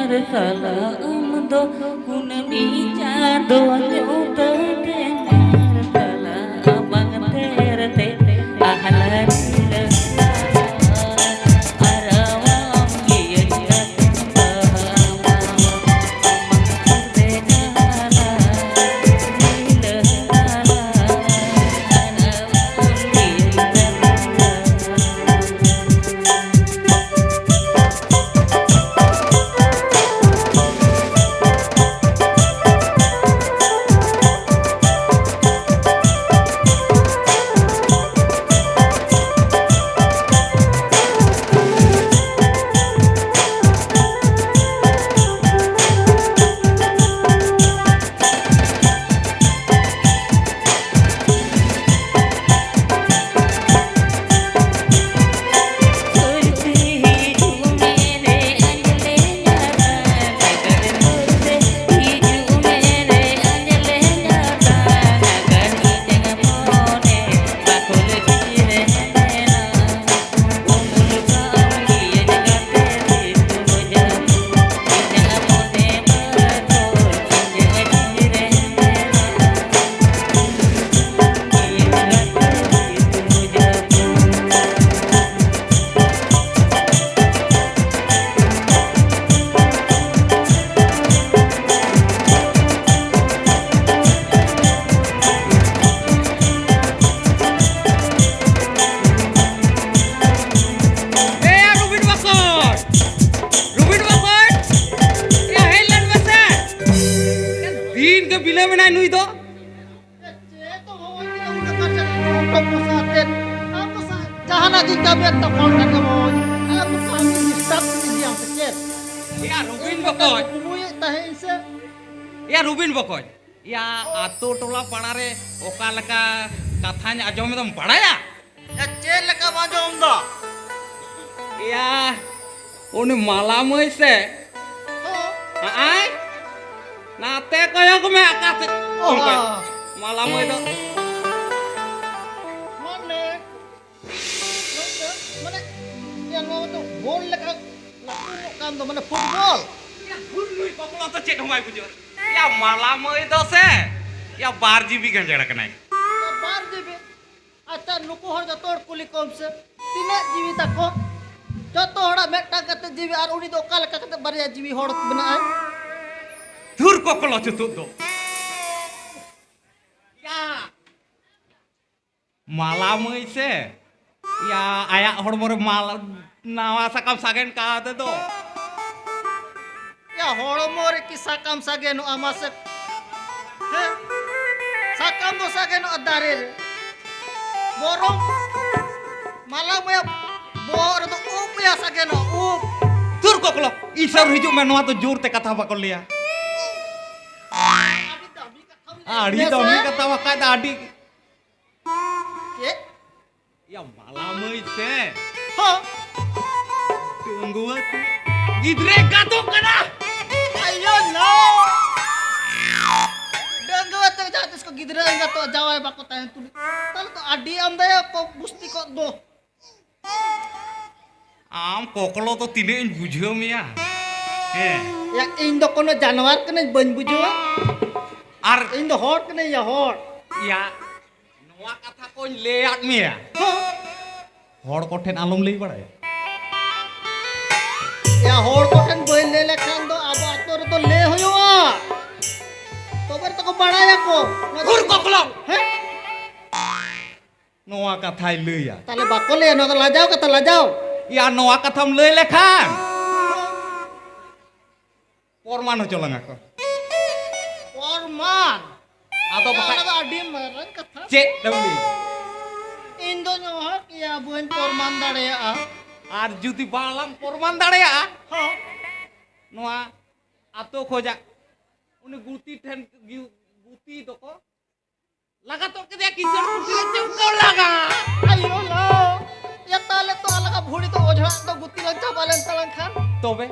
salah do kun mi cha do nyu te te salah mang ter te ahlan या Rubin बकोय या आतो टोला पाड़ारे ओका लका कथाñ आजम में पढ़ाया या चेल लका आजम दो या उनी माला मई से आय नाते कयो को में आकाश माला मई दो माने yang mau tu bol leka kan tu mana football या फुल नुई पकला तो चेक हमाय बुझो या माला मई दो से या 12 जीबी गंजड़ कनाय या 12 जीबी अच्छा नुको हर जतो कुली कम से 3 जीबी तक को जतो हड़ा मेटा कते जीबी और उनी दो का लका कते बारया जीबी हड़ बनाय धुर कोकलो चतु दो या माला मई से या आया हड़मो रे माला नावा साकाम सागेन का दे दो या हड़मो रे की साकाम सागेन आमासे हे साकाम दो सागेन अदारे रे borong malah mo bor to up ya sageno up धुर कोकलो ईश्वर हिजु में नवा तो जोर ते कथा बकल लिया आड़ी तो मी कथा वका आड़ी के या माला मई से हो tunggu tu gidre gato kana ayo no denggo to jatis ko gidre enggak to jawai bako tahan tu tal to adi amda ya ko busti ko do आम कोकलो तो तिने बुझियो मिया हे ya ing do kono janwar kene ban bujua आर ing do hot kene ya hot या नवा कथा को लेयात मिया हो हड़ को ठेन आलम लई बड़ाय ya hot ko kan ban le lekhan do aba ator to le hoyoa to ber to ko badaya ko धुर कोकलो he नवा कथा लईया tale bako le no lajau kata lajau या नवा कथाम लई लेखान परमान हो चलंगा को Orman. atau pakai Ada adi marang kata. cek dawli Indo nyohak ya buan porman darea. আর যদি বালাম প্রমাণ দাঁড়ায়া Ha. নোয়া আতো খোঁজা উনি গুতি ঠেন গুতি দকো লাগা তো কে দেখি জোর গুতি চুকাও লাগা Ayo lo. Ya tale to alaga bhuri to ojha to guti lan cabalen talan khan. তবে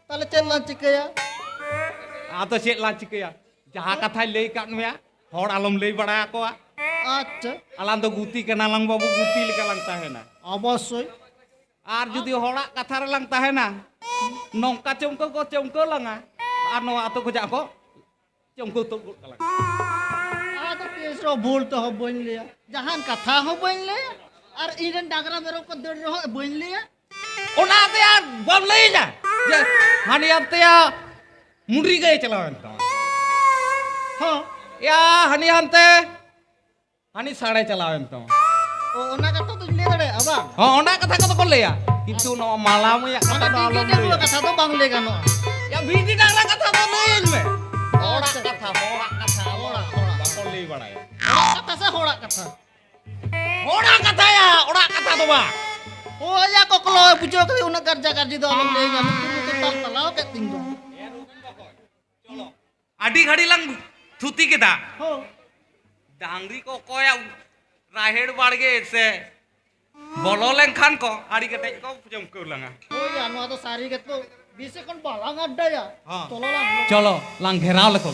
Tale chelan cikaya. আতো চেট লা চিকেয়া যাহা কথাই লই কাট মিয়া হড় আলম লই বড়া কোয়া Acha. আলাম তো গুতি কেনা লাং বাবু গুতি লেকা লাং তাহে না Abosoy. আর যদি হড়া কাথার লাং তাহে না nongka congko ko congko langa ano ato ko jako congko to lang Ato तीसरो भूल तो हो बन लिया जहान कथा हो बन लिया और इधर डागरा मेरे को दर रहो बन लिया ona te ya bom lei ja je hani ante ya mundri gay chalawen to हाँ ya hani hante hani sare chalawen to ओ ओना कथा तो ले दड़े अबा oh ona katha ko to kon leya kintu no malam ya mana kata no tinggi alom dia kata तो बांग्ले का no ya bidi dara katha to lein me ora अच्छा। katha ora bakol lei bada ya कथा से होड़ा कथा ora katha to ba ओ या को कलो बुझो के उन कर्जा कर्जी तो अलग ले जानो तू तो तलाव के तिंग दो adi ghadi lang thuti kita हो डांगरी को कोया राहेड़ बाड़गे से बोलो लें खान को आड़ी के टेक को जम कर लंगा ओ या नो तो सारी के तो 20 सेकंड बाला गड्डा या हाँ। चलो ला चलो लंग घेराव ले को